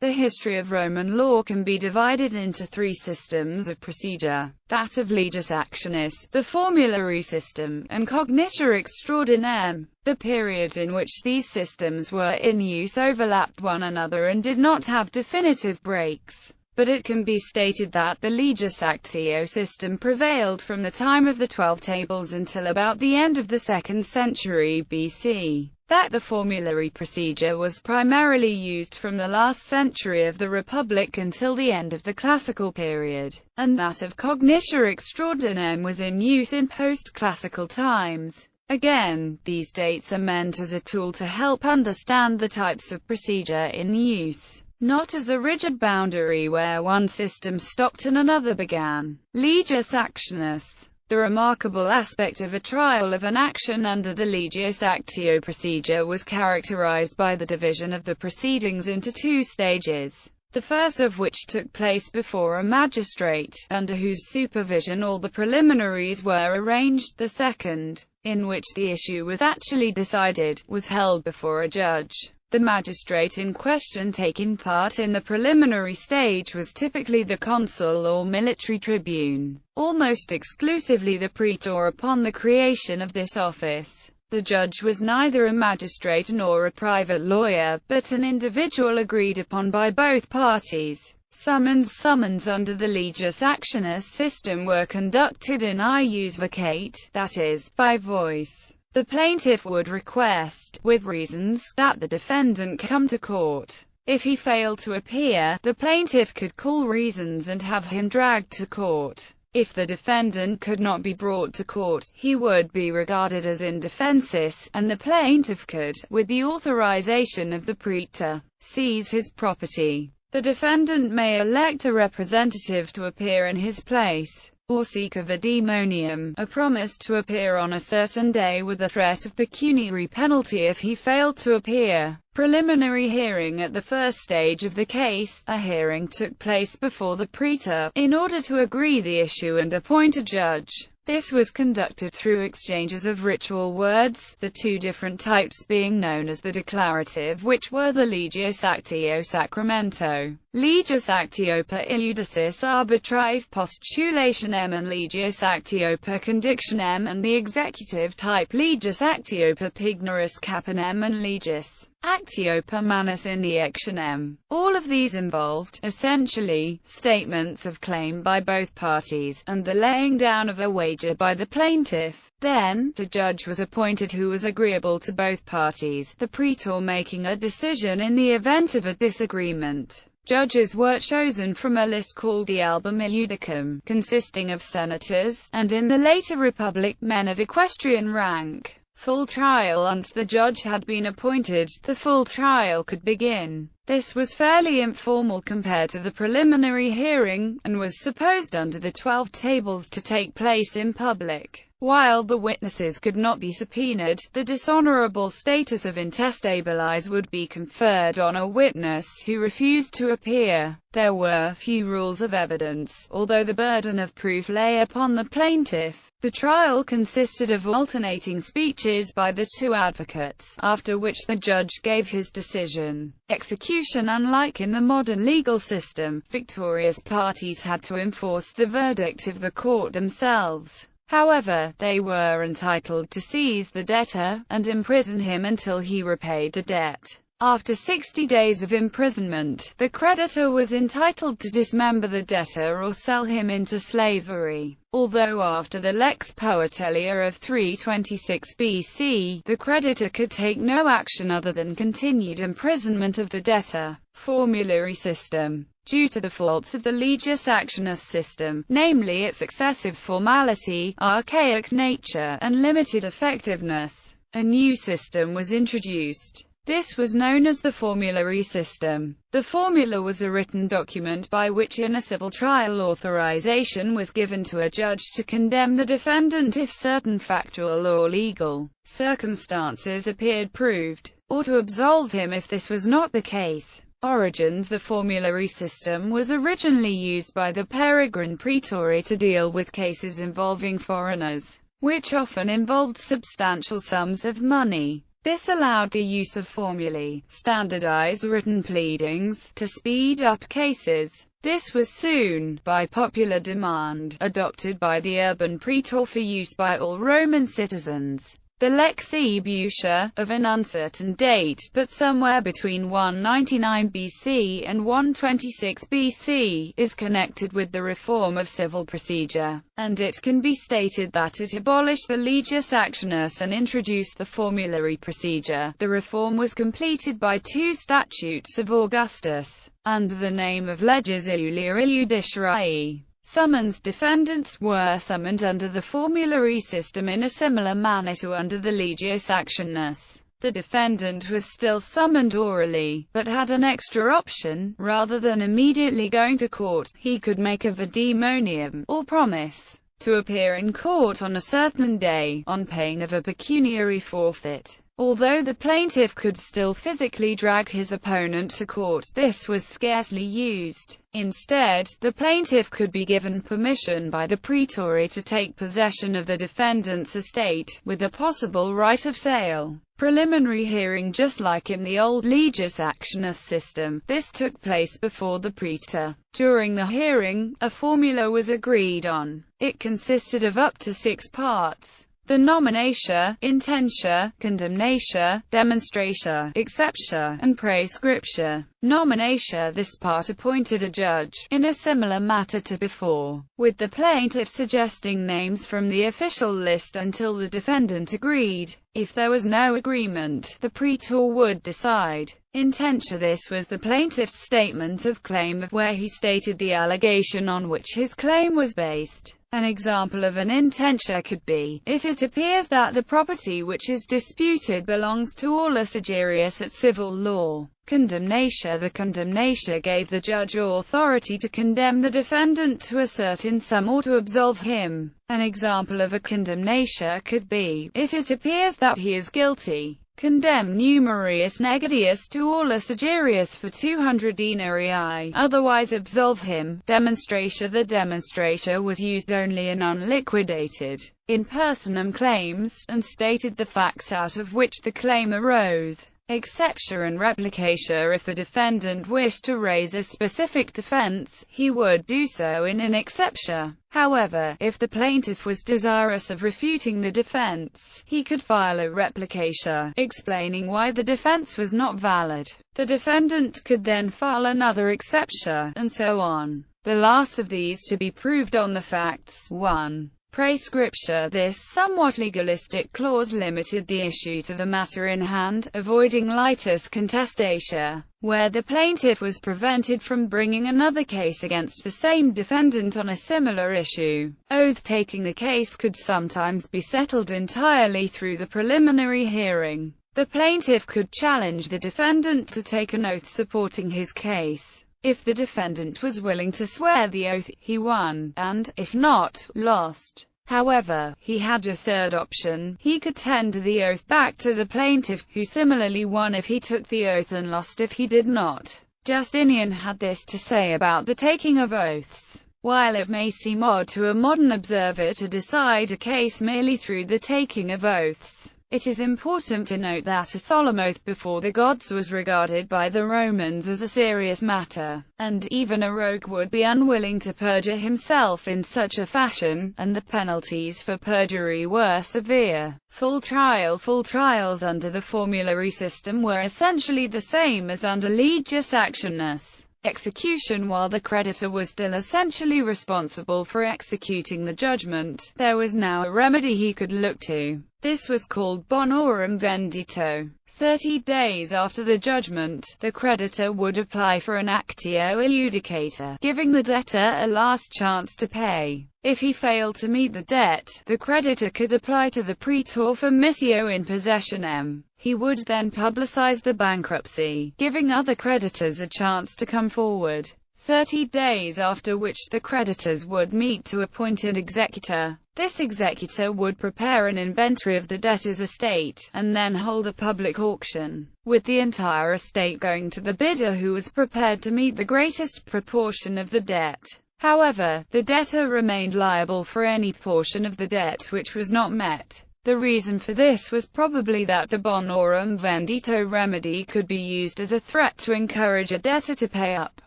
The history of Roman law can be divided into three systems of procedure: that of legis actionis, the formulary system, and cognition extraordinarem. The periods in which these systems were in use overlapped one another and did not have definitive breaks, but it can be stated that the legis actio system prevailed from the time of the 12 Tables until about the end of the 2nd century BC. That the formulary procedure was primarily used from the last century of the Republic until the end of the Classical period, and that of cognition extraordinarem was in use in post-classical times. Again, these dates are meant as a tool to help understand the types of procedure in use, not as a rigid boundary where one system stopped and another began. Legis actionis. The remarkable aspect of a trial of an action under the legis actio procedure was characterized by the division of the proceedings into two stages, the first of which took place before a magistrate, under whose supervision all the preliminaries were arranged. The second, in which the issue was actually decided, was held before a judge. The magistrate in question taking part in the preliminary stage was typically the consul or military tribune, almost exclusively the praetor. Upon the creation of this office, the judge was neither a magistrate nor a private lawyer, but an individual agreed upon by both parties. Summons under the legis actionis system were conducted in ius vocate, that is, by voice. The plaintiff would request, with reasons, that the defendant come to court. If he failed to appear, the plaintiff could call reasons and have him dragged to court. If the defendant could not be brought to court, he would be regarded as indefensis, and the plaintiff could, with the authorization of the praetor, seize his property. The defendant may elect a representative to appear in his place, or seek a vidimonium, a promise to appear on a certain day with a threat of pecuniary penalty if he failed to appear. Preliminary hearing. At the first stage of the case, a hearing took place before the praetor, in order to agree the issue and appoint a judge. This was conducted through exchanges of ritual words, the two different types being known as the declarative, which were the legis actio sacramento, legis actio per illudicis arbitrae postulationem, and legis actio per conditionem, and the executive type legis actio per pignoris capinem and legis actio per manus injectionem. All of these involved, essentially, statements of claim by both parties, and the laying down of a wager by the plaintiff. Then, a judge was appointed who was agreeable to both parties, the praetor making a decision in the event of a disagreement. Judges were chosen from a list called the album illudicum, consisting of senators, and in the later republic, men of equestrian rank. Full trial. Once the judge had been appointed, the full trial could begin. This was fairly informal compared to the preliminary hearing, and was supposed under the 12 Tables to take place in public. While the witnesses could not be subpoenaed, the dishonorable status of intestabilis would be conferred on a witness who refused to appear. There were few rules of evidence, although the burden of proof lay upon the plaintiff. The trial consisted of alternating speeches by the two advocates, after which the judge gave his decision. Execution. Unlike in the modern legal system, victorious parties had to enforce the verdict of the court themselves. However, they were entitled to seize the debtor, and imprison him until he repaid the debt. After 60 days of imprisonment, the creditor was entitled to dismember the debtor or sell him into slavery. Although after the Lex Poetelia of 326 BC, the creditor could take no action other than continued imprisonment of the debtor. Formulary system. Due to the faults of the legis actionis system, namely its excessive formality, archaic nature, and limited effectiveness, a new system was introduced. This was known as the formulary system. The formula was a written document by which in a civil trial authorization was given to a judge to condemn the defendant if certain factual or legal circumstances appeared proved, or to absolve him if this was not the case. Origins. The formulary system was originally used by the peregrine praetori to deal with cases involving foreigners, which often involved substantial sums of money. This allowed the use of formulae, standardized written pleadings, to speed up cases. This was soon, by popular demand, adopted by the urban praetor for use by all Roman citizens. The lex Attribution, of an uncertain date, but somewhere between 199 BC and 126 BC, is connected with the reform of civil procedure, and it can be stated that it abolished the legus actionis and introduced the formulary procedure. The reform was completed by 2 statutes of Augustus, under the name of leges Iulia Judiciarii. Summons defendants were summoned under the formulary system in a similar manner to under the legus actionis. The defendant was still summoned orally, but had an extra option. Rather than immediately going to court, he could make a vademonium, or promise, to appear in court on a certain day, on pain of a pecuniary forfeit. Although the plaintiff could still physically drag his opponent to court, this was scarcely used. Instead, the plaintiff could be given permission by the praetor to take possession of the defendant's estate, with a possible right of sale. Preliminary hearing. Just like in the old legus actionis system, this took place before the praetor. During the hearing, a formula was agreed on. It consisted of up to 6 parts. The nominatio, intentio, condemnatio, demonstratio, exceptio, and praescriptio. Nominatio. This part appointed a judge, in a similar matter to before, with the plaintiff suggesting names from the official list until the defendant agreed. If there was no agreement, the praetor would decide. Intentio. This was the plaintiff's statement of claim, where he stated the allegation on which his claim was based. An example of an intentio could be, if it appears that the property which is disputed belongs to Aulus Agerius at civil law. Condemnation. The condemnation gave the judge authority to condemn the defendant to a certain sum or to absolve him. An example of a condemnation could be, if it appears that he is guilty, condemn numerius negatius to Aulus Agerius for 200 denarii, otherwise absolve him. Demonstratio. The demonstratio was used only in unliquidated, in personam claims, and stated the facts out of which the claim arose. Exceptio and replicatio. If the defendant wished to raise a specific defense, he would do so in an exceptio. However, if the plaintiff was desirous of refuting the defense, he could file a replicatio, explaining why the defense was not valid. The defendant could then file another exceptio, and so on. The last of these to be proved on the facts. 1. Praescriptio. This somewhat legalistic clause limited the issue to the matter in hand, avoiding litis contestatia, where the plaintiff was prevented from bringing another case against the same defendant on a similar issue. Oath-taking. The case could sometimes be settled entirely through the preliminary hearing. The plaintiff could challenge the defendant to take an oath supporting his case. If the defendant was willing to swear the oath, he won, and, if not, lost. However, he had a third option. He could tender the oath back to the plaintiff, who similarly won if he took the oath and lost if he did not. Justinian had this to say about the taking of oaths. While it may seem odd to a modern observer to decide a case merely through the taking of oaths, it is important to note that a solemn oath before the gods was regarded by the Romans as a serious matter, and even a rogue would be unwilling to perjure himself in such a fashion, and the penalties for perjury were severe. Full trials under the formulary system were essentially the same as under legus actionis. Execution. While the creditor was still essentially responsible for executing the judgment, there was now a remedy he could look to. This was called bonorum vendito. 30 days after the judgment, the creditor would apply for an actio iudicata, giving the debtor a last chance to pay. If he failed to meet the debt, the creditor could apply to the praetor for missio in possessionem. He would then publicize the bankruptcy, giving other creditors a chance to come forward. 30 days after which the creditors would meet to appoint an executor. This executor would prepare an inventory of the debtor's estate, and then hold a public auction, with the entire estate going to the bidder who was prepared to meet the greatest proportion of the debt. However, the debtor remained liable for any portion of the debt which was not met. The reason for this was probably that the bonorum vendito remedy could be used as a threat to encourage a debtor to pay up.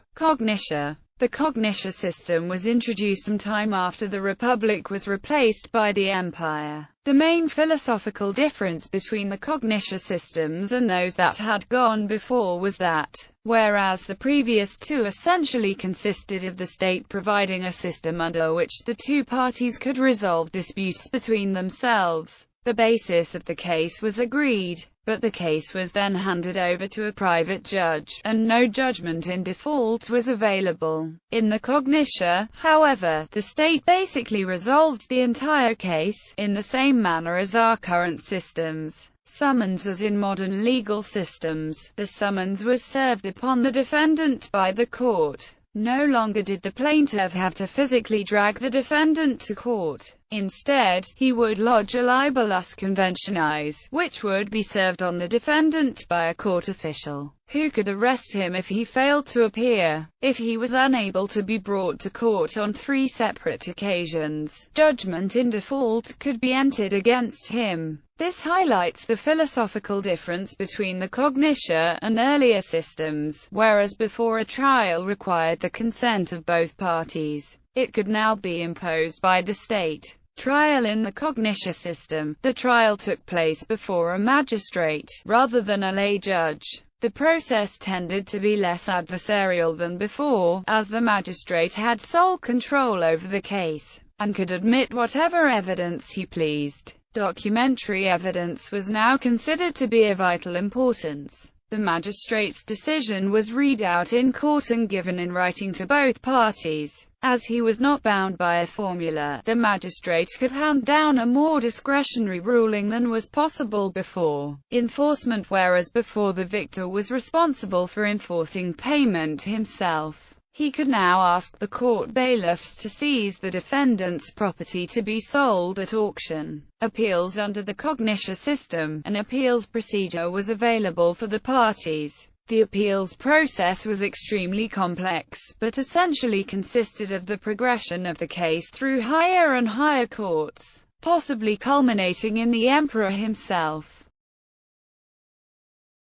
Cognition. The Cognition system was introduced some time after the Republic was replaced by the Empire. The main philosophical difference between the Cognition systems and those that had gone before was that, whereas the previous two essentially consisted of the state providing a system under which the two parties could resolve disputes between themselves, the basis of the case was agreed, but the case was then handed over to a private judge, and no judgment in default was available. In the Cognition, however, the state basically resolved the entire case, in the same manner as our current systems. Summons. As in modern legal systems, the summons was served upon the defendant by the court. No longer did the plaintiff have to physically drag the defendant to court. Instead, he would lodge a libellus conventionis, which would be served on the defendant by a court official, who could arrest him if he failed to appear. If he was unable to be brought to court on 3 separate occasions, judgment in default could be entered against him. This highlights the philosophical difference between the Cognition and earlier systems. Whereas before a trial required the consent of both parties, it could now be imposed by the state. Trial. In the Cognition system, the trial took place before a magistrate, rather than a lay judge. The process tended to be less adversarial than before, as the magistrate had sole control over the case, and could admit whatever evidence he pleased. Documentary evidence was now considered to be of vital importance. The magistrate's decision was read out in court and given in writing to both parties. As he was not bound by a formula, the magistrate could hand down a more discretionary ruling than was possible before. Enforcement. Whereas before the victor was responsible for enforcing payment himself, he could now ask the court bailiffs to seize the defendant's property to be sold at auction. Appeals. Under the Cognition system, an appeals procedure was available for the parties. The appeals process was extremely complex, but essentially consisted of the progression of the case through higher and higher courts, possibly culminating in the emperor himself.